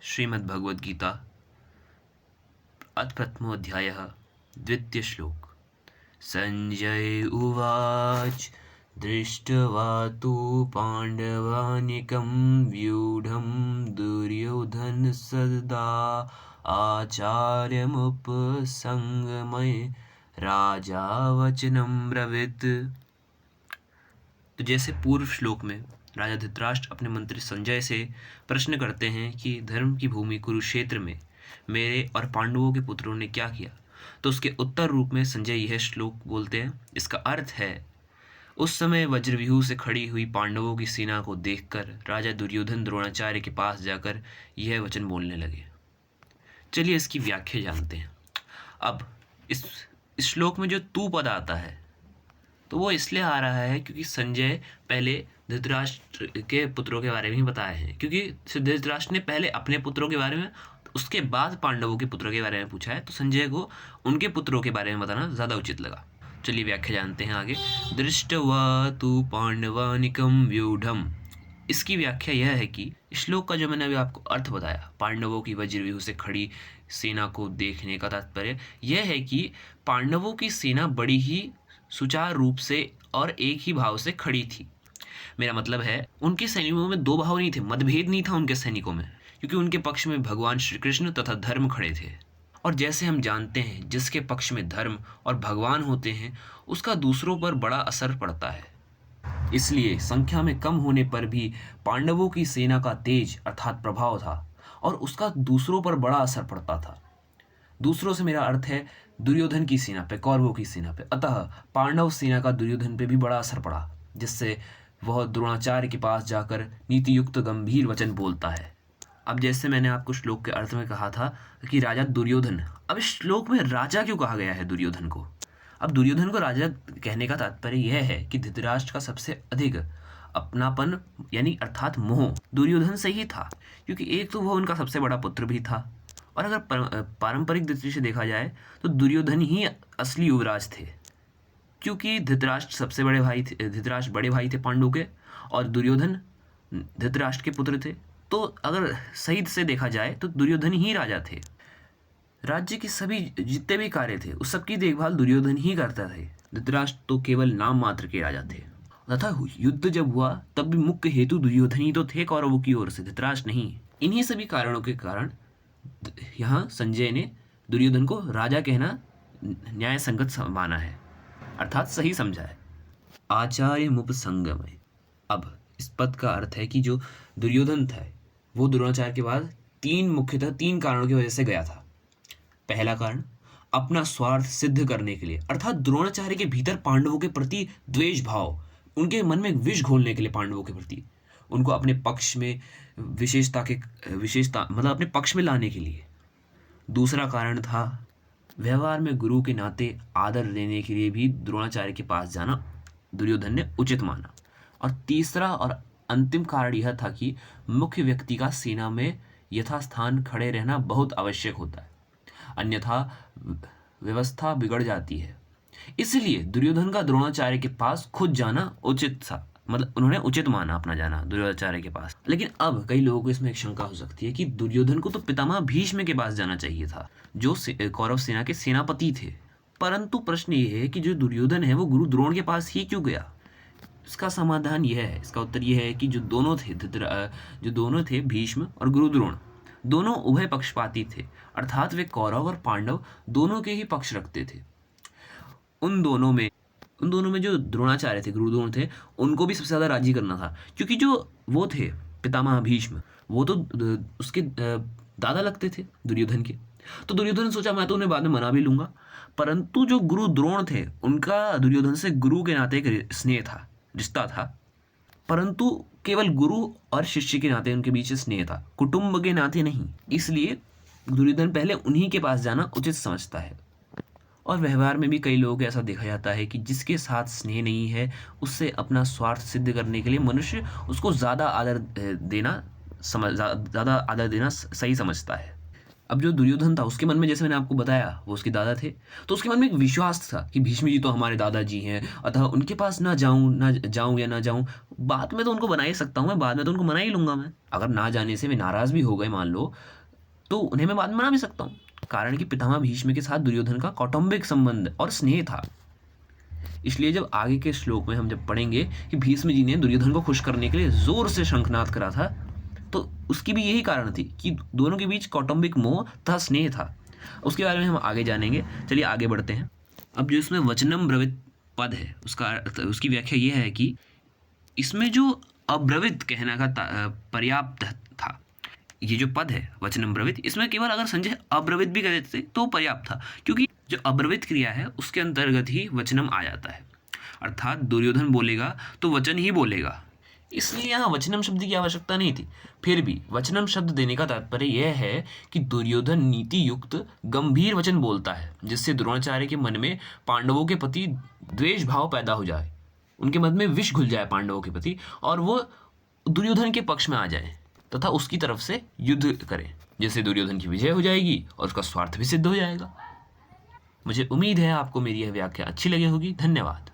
श्रीमद्भगवद्गीता अथ प्रथमोऽध्यायः द्वितीयश्लोक। संजय उवाच दृष्ट्वा तु पाण्डवानीकं व्यूढं दुर्योधनस्तदा आचार्यमुपसंगम्य राजा वचनं ब्रवीत्। तो जैसे पूर्व श्लोक में राजा धृतराष्ट्र अपने मंत्री संजय से प्रश्न करते हैं कि धर्म की भूमि कुरुक्षेत्र में मेरे और पांडवों के पुत्रों ने क्या किया, तो उसके उत्तर रूप में संजय यह श्लोक बोलते हैं। इसका अर्थ है, उस समय वज्रव्यूह से खड़ी हुई पांडवों की सेना को देखकर राजा दुर्योधन द्रोणाचार्य के पास जाकर यह वचन बोलने लगे। चलिए इसकी व्याख्या जानते हैं। अब इस श्लोक में जो तू पद आता है तो वो इसलिए आ रहा है क्योंकि संजय पहले धृतराष्ट्र के पुत्रों के बारे में ही बताए हैं, क्योंकि धृतराष्ट्र ने पहले अपने पुत्रों के बारे में, उसके बाद पांडवों के पुत्रों के बारे में पूछा है, तो संजय को उनके पुत्रों के बारे में बताना ज़्यादा उचित लगा। चलिए व्याख्या जानते हैं आगे। दृष्ट्वा तु पांडवानिकम व्यूढ़म, इसकी व्याख्या यह है कि श्लोक का जो मैंने अभी आपको अर्थ बताया, पांडवों की वज्रव्यूह से खड़ी सेना को देखने का तात्पर्य यह है कि पांडवों की सेना बड़ी ही सुचारू रूप से और एक ही भाव से खड़ी थी। मेरा मतलब है, उनके सैनिकों में दो भाव नहीं थे, मतभेद नहीं था उनके सैनिकों में, क्योंकि उनके पक्ष में भगवान श्री कृष्ण तथा धर्म खड़े थे। और जैसे हम जानते हैं, जिसके पक्ष में धर्म और भगवान होते हैं उसका दूसरों पर बड़ा असर पड़ता है। इसलिए संख्या में कम होने पर भी पांडवों की सेना का तेज अर्थात प्रभाव था और उसका दूसरों पर बड़ा असर पड़ता था। दूसरों से मेरा अर्थ है दुर्योधन की सेना पे, कौरवों की सेना पे। अतः पांडव सेना का दुर्योधन पे भी बड़ा असर पड़ा, जिससे वह द्रोणाचार्य के पास जाकर नीति युक्त गंभीर वचन बोलता है। अब जैसे मैंने आपको श्लोक के अर्थ में कहा था कि राजा दुर्योधन, अब इस श्लोक में राजा क्यों कहा गया है दुर्योधन को? अब दुर्योधन को राजा कहने का तात्पर्य यह है कि धृतराष्ट्र का सबसे अधिक अपनापन यानी अर्थात मोह दुर्योधन से ही था, क्योंकि एक तो वह उनका सबसे बड़ा पुत्र भी था, और अगर पारंपरिक दृष्टि से देखा जाए तो दुर्योधन ही असली युवराज थे, क्योंकि धृतराष्ट्र सबसे बड़े भाई थे, धृतराष्ट्र बड़े भाई थे पांडु के, और दुर्योधन धृतराष्ट्र के पुत्र थे। तो अगर सही से देखा जाए तो दुर्योधन ही राजा थे। राज्य की सभी जितने भी कार्य थे उस सबकी देखभाल दुर्योधन ही करता थे। धृतराष्ट्र तो केवल नाम मात्र के राजा थे, तथा युद्ध जब हुआ तब भी मुख्य हेतु दुर्योधन ही तो थे कौरवों की ओर से, धृतराष्ट्र नहीं। इन्हीं सभी कारणों के कारण यहाँ संजय ने दुर्योधन को राजा कहना न्याय संगत माना है, अर्थात सही समझा है। आचार्य मुपसंगमय, अब इस पद का अर्थ है कि जो दुर्योधन था वो द्रोणाचार्य के बाद मुख्यतः तीन कारणों की वजह से गया था। पहला कारण अपना स्वार्थ सिद्ध करने के लिए, अर्थात द्रोणाचार्य के भीतर पांडवों के प्रति द्वेष भाव, उनके मन में विष घोलने के लिए पांडवों के प्रति, उनको अपने पक्ष में विशेषता मतलब अपने पक्ष में लाने के लिए। दूसरा कारण था व्यवहार में गुरु के नाते आदर देने के लिए भी द्रोणाचार्य के पास जाना दुर्योधन ने उचित माना। और तीसरा और अंतिम कारण यह था कि मुख्य व्यक्ति का सेना में यथास्थान खड़े रहना बहुत आवश्यक होता है, अन्यथा व्यवस्था बिगड़ जाती है। इसलिए दुर्योधन का द्रोणाचार्य के पास खुद जाना उचित था, मतलब उन्होंने उचित माना अपना जाना द्रोणाचार्य के पास। लेकिन अब कई लोगों को इसमें एक शंका हो सकती है कि दुर्योधन को तो पितामह भीष्म के पास जाना चाहिए था, जो कौरव सेना के सेनापति थे। परंतु प्रश्न ये है कि जो दुर्योधन है वो गुरु द्रोण के पास ही क्यों गया? इसका समाधान यह है, इसका उत्तर यह है कि जो दोनों थे भीष्म और गुरु द्रोण, दोनों उभय पक्षपाती थे, अर्थात वे कौरव और पांडव दोनों के ही पक्ष रखते थे। उन दोनों में जो द्रोणाचार्य थे, गुरु द्रोण थे, उनको भी सबसे ज़्यादा राजी करना था, क्योंकि जो वो थे पितामह भीष्म, वो तो उसके दादा लगते थे दुर्योधन के। तो दुर्योधन ने सोचा मैं तो उन्हें बाद में मना भी लूंगा, परंतु जो गुरु द्रोण थे उनका दुर्योधन से गुरु के नाते एक स्नेह था, रिश्ता था, परंतु केवल गुरु और शिष्य के नाते उनके बीच स्नेह था, कुटुंब के नाते नहीं। इसलिए दुर्योधन पहले उन्हीं के पास जाना उचित समझता है। और व्यवहार में भी कई लोगों को ऐसा देखा जाता है कि जिसके साथ स्नेह नहीं है उससे अपना स्वार्थ सिद्ध करने के लिए मनुष्य उसको ज़्यादा आदर देना सही समझता है। अब जो दुर्योधन था उसके मन में, जैसे मैंने आपको बताया, वो उसके दादा थे, तो उसके मन में एक विश्वास था कि भीष्म जी तो हमारे दादाजी हैं, अतः उनके पास ना जाऊं या ना जाऊं, बाद में तो उनको बना ही सकता हूं मैं, बाद में तो उनको मना ही लूंगा मैं। अगर ना जाने से वे नाराज भी हो गए मान लो, तो उन्हें मैं बाद में मना भी सकता हूँ, कारण कि पितामह भीष्म के साथ दुर्योधन का कौटुंबिक संबंध और स्नेह था। इसलिए जब आगे के श्लोक में हम जब पढ़ेंगे कि भीष्म जी ने दुर्योधन को खुश करने के लिए जोर से शंखनाद करा था, तो उसकी भी यही कारण थी कि दोनों के बीच कौटुंबिक मोह तथा स्नेह था। उसके बारे में हम आगे जानेंगे। चलिए आगे बढ़ते हैं। अब जो इसमें वचनम ब्रवित पद है, उसकी व्याख्या यह है कि इसमें जो अब्रवित कहना का पर्याप्त था। ये जो पद है वचनम ब्रवित, इसमें केवल अगर संजय अब्रवित भी कह देते तो पर्याप्त था, क्योंकि जो अब्रवित क्रिया है उसके अंतर्गत ही वचनम आ जाता है, अर्थात दुर्योधन बोलेगा तो वचन ही बोलेगा, इसलिए यहाँ वचनम शब्द की आवश्यकता नहीं थी। फिर भी वचनम शब्द देने का तात्पर्य यह है कि दुर्योधन नीति युक्त गंभीर वचन बोलता है, जिससे द्रोणाचार्य के मन में पांडवों के प्रति द्वेष भाव पैदा हो जाए, उनके मन में विष घुल जाए पांडवों के प्रति, और वो दुर्योधन के पक्ष में आ जाए तथा उसकी तरफ से युद्ध करें, जिससे दुर्योधन की विजय हो जाएगी और उसका स्वार्थ भी सिद्ध हो जाएगा। मुझे उम्मीद है आपको मेरी यह व्याख्या अच्छी लगी होगी। धन्यवाद।